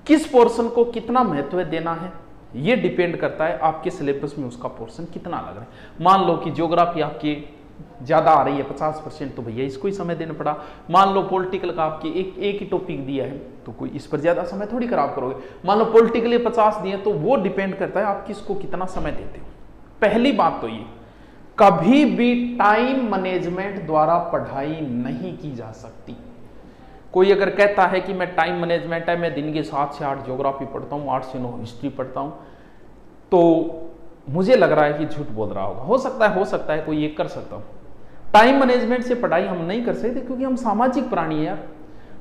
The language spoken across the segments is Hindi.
किस पोर्शन को कितना महत्व देना है ये डिपेंड करता है आपके सिलेबस में उसका पोर्शन कितना लग रहा है। मान लो कि ज्योग्राफी आपकी ज्यादा आ रही है 50%, तो भैया इसको ही समय देना पड़ा। मान लो पॉलिटिकल का आपकी एक ही टॉपिक दिया है तो कोई इस पर ज्यादा समय थोड़ी खराब करोगे। मान लो पॉलिटिकल 50 दिए तो वो डिपेंड करता है आप किसको कितना समय देते हो। पहली बात तो ये, कभी भी टाइम मैनेजमेंट द्वारा पढ़ाई नहीं की जा सकती। कोई अगर कहता है कि मैं टाइम मैनेजमेंट है, मैं दिन के 7 से 8 ज्योग्राफी पढ़ता हूँ, 8 से 9 हिस्ट्री पढ़ता हूँ, तो मुझे लग रहा है कि झूठ बोल रहा होगा। हो सकता है कोई ये कर सकता हूँ। टाइम मैनेजमेंट से पढ़ाई हम नहीं कर सकते क्योंकि हम सामाजिक प्राणी हैं यार।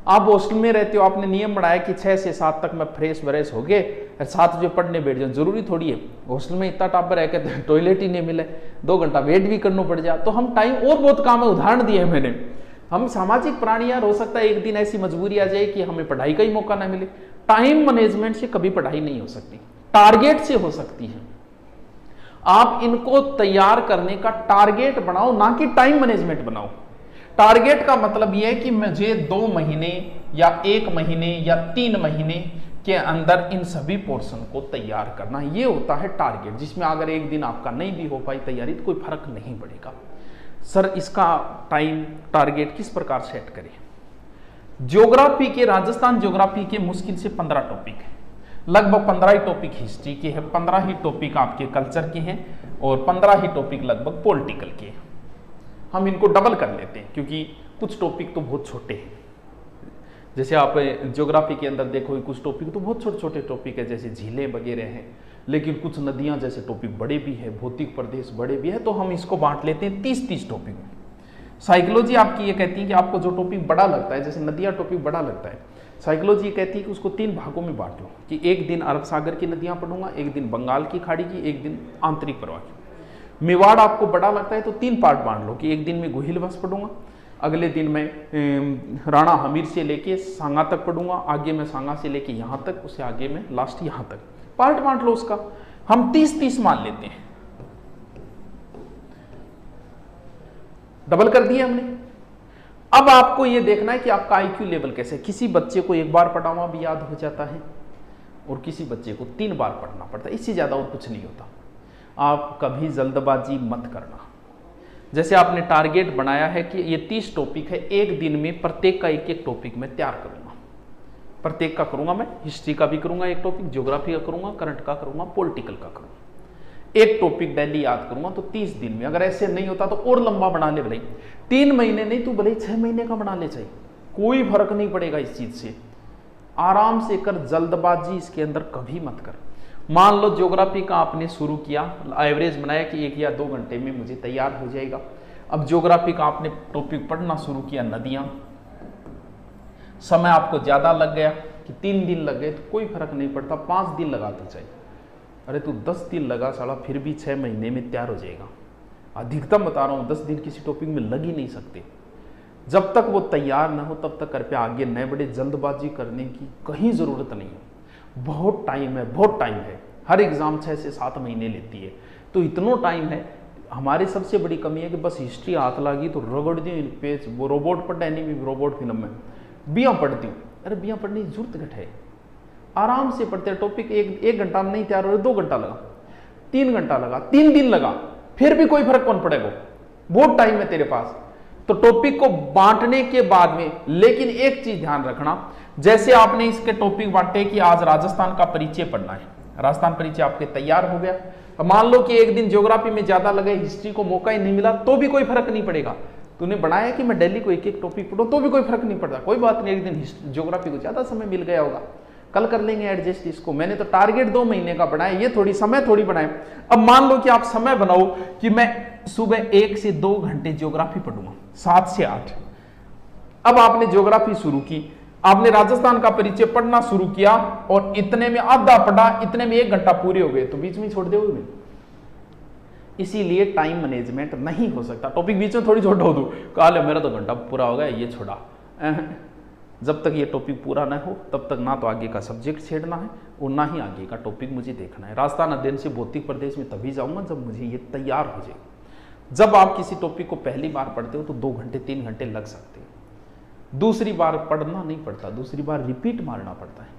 आप हॉस्टल में रहते हो, आपने नियम बनाया कि 6 से 7 तक मैं फ्रेश व्रेश हो गए 7 बजे पढ़ने बैठ जाऊँ। जरूरी थोड़ी है हॉस्टल में इतना टापर है कि टॉयलेट ही नहीं मिले, 2 घंटा वेट भी करना पड़ जाए। तो हम टाइम और बहुत काम है, उदाहरण दिए है मैंने। हम सामाजिक प्राणी यार, हो सकता है एक दिन ऐसी मजबूरी आ जाए कि हमें पढ़ाई का ही मौका ना मिले। टाइम मैनेजमेंट से कभी पढ़ाई नहीं हो सकती, टारगेट से हो सकती है। आप इनको तैयार करने का टारगेट बनाओ, ना कि टाइम मैनेजमेंट बनाओ। टारगेट का मतलब यह है कि मुझे 2 महीने या 1 महीने या 3 महीने के अंदर इन सभी पोर्शन को तैयार करना, यह होता है टारगेट, जिसमें अगर एक दिन आपका नहीं भी हो पाई तैयारी तो कोई फर्क नहीं पड़ेगा। सर इसका टाइम टारगेट किस प्रकार सेट करें? ज्योग्राफी के, राजस्थान ज्योग्राफी के मुश्किल से 15 टॉपिक है, लगभग 15 ही टॉपिक हिस्ट्री के हैं, 15 ही टॉपिक आपके कल्चर के हैं और 15 ही टॉपिक लगभग पॉलिटिकल के हैं। हम इनको डबल कर लेते हैं क्योंकि कुछ टॉपिक तो बहुत छोटे हैं। जैसे आप ज्योग्राफी के अंदर देखो कुछ टॉपिक तो बहुत छोटे छोटे टॉपिक है, जैसे झीलें वगैरह हैं, लेकिन कुछ नदियां जैसे टॉपिक बड़े भी है, भौतिक प्रदेश बड़े भी है, तो हम इसको बांट लेते हैं 30-30 टॉपिक में। साइकोलॉजी आपकी ये कहती है कि आपको जो टॉपिक बड़ा लगता है, जैसे नदियां टॉपिक बड़ा लगता है, साइकोलॉजी ये कहती है कि उसको 3 भागों में बांट लो, कि एक दिन अरब सागर की नदियां पढ़ूंगा, एक दिन बंगाल की खाड़ी की, एक दिन आंतरिक प्रवाह की। मेवाड़ आपको बड़ा लगता है तो 3 पार्ट बांट लो, कि एक दिन में गोहिलवश पढ़ूंगा, अगले दिन मैं राणा हमीर से लेके सांगा तक पढ़ूंगा, आगे मैं सांगा से लेके यहाँ तक, उससे आगे में लास्ट यहाँ तक, पार्ट बांट लो उसका। हम 30-30 मान लेते हैं, डबल कर दिया हमने। अब आपको यह देखना है कि आपका आईक्यू लेवल कैसे। किसी बच्चे को एक बार पढ़ा हुआ भी याद हो जाता है और किसी बच्चे को 3 बार पढ़ना पड़ता है, इससे ज्यादा और कुछ नहीं होता। आप कभी जल्दबाजी मत करना। जैसे आपने टारगेट बनाया है कि ये 30 टॉपिक है, एक दिन में प्रत्येक का एक टॉपिक मैं तैयार करूंगा, प्रत्येक का करूंगा मैं, हिस्ट्री का भी करूंगा एक टॉपिक, ज्योग्राफी का करूंगा, करंट का करूंगा, पॉलिटिकल का करूंगा, एक टॉपिक डेली याद करूंगा। तो 30 दिन में, अगर ऐसे नहीं होता तो और लंबा बना ले, भले 3 महीने नहीं तो भले 6 महीने का बना ले, चाहिए कोई फर्क नहीं पड़ेगा इस चीज से। आराम से कर, जल्दबाजी इसके अंदर कभी मत कर। मान लो ज्योग्राफी का आपने शुरू किया, एवरेज बनाया कि 1 या 2 घंटे में मुझे तैयार हो जाएगा। अब ज्योग्राफी का आपने टॉपिक पढ़ना शुरू किया, नदियां, समय आपको ज्यादा लग गया कि 3 दिन लग गए, तो कोई फर्क नहीं पड़ता, 5 दिन लगाते चाहिए। अरे तू 10 दिन लगा साला, फिर भी 6 महीने में तैयार हो जाएगा। अधिकतम बता रहा हूं 10 दिन किसी टॉपिक में लग ही नहीं सकते। जब तक वो तैयार ना हो तब तक कृपया आगे न बढ़े। जल्दबाजी करने की कहीं जरूरत नहीं है, बहुत टाइम है, बहुत टाइम है। हर एग्जाम 6 से 7 महीने लेती है, तो इतना टाइम है। हमारी सबसे बड़ी कमी है कि बस हिस्ट्री हाथ लगी तो रगड़ दी पेज, वो रोबोट पढ़ नहीं, रोबोट फिल्म में बिया पढ़ती हूँ। अरे बिया पढ़ने की जरूरत घट है, आराम से पढ़ते हैं। टॉपिक 1 घंटा में नहीं तैयार हो रहे, 2 घंटा लगा, 3 घंटा लगा, 3 दिन लगा, फिर भी कोई फर्क कौन पड़ेगा, बहुत टाइम है तेरे पास। तो टॉपिक को बांटने के बाद में, लेकिन एक चीज ध्यान रखना, जैसे आपने इसके टॉपिक बांटे कि आज राजस्थान का परिचय पढ़ना है, राजस्थान परिचय आपके तैयार हो गया। तो मान लो कि एक दिन ज्योग्राफी में ज्यादा लगे, हिस्ट्री को मौका ही नहीं मिला, तो भी कोई फर्क नहीं पड़ेगा। तूने बनाया कि मैं डेली को एक टॉपिक पढ़ूं, तो भी कोई फर्क नहीं पड़ता, कोई बात नहीं। एक दिन ज्योग्राफी को ज्यादा समय मिल गया होगा, कल कर लेंगे एडजस्ट इसको। मैंने तो टारगेट 2 महीने का बनाया, ये थोड़ी समय थोड़ी बनाए। अब मान लो कि आप समय बनाओ कि मैं सुबह 1 से 2 घंटे ज्योग्राफी पढ़ूंगा, 7 से 8। अब आपने ज्योग्राफी शुरू की, आपने राजस्थान का परिचय पढ़ना शुरू किया और इतने में आधा पढ़ा, इतने में 1 घंटा पूरे हो गए, तो बीच में छोड़ दोगे। इसीलिए टाइम मैनेजमेंट नहीं हो सकता। टॉपिक बीच में थोड़ी छोड़ दो, कहा मेरा तो घंटा पूरा हो गया, ये छोड़ा। जब तक ये टॉपिक पूरा ना हो तब तक ना तो आगे का सब्जेक्ट छेड़ना है और ना ही आगे का टॉपिक मुझे देखना है। राजस्थान अध्ययन से भौतिक प्रदेश में तभी जाऊंगा जब मुझे ये तैयार हो जाए। जब आप किसी टॉपिक को पहली बार पढ़ते हो तो 2 घंटे 3 घंटे लग सकते हैं, दूसरी बार पढ़ना नहीं पड़ता, दूसरी बार रिपीट मारना पड़ता है।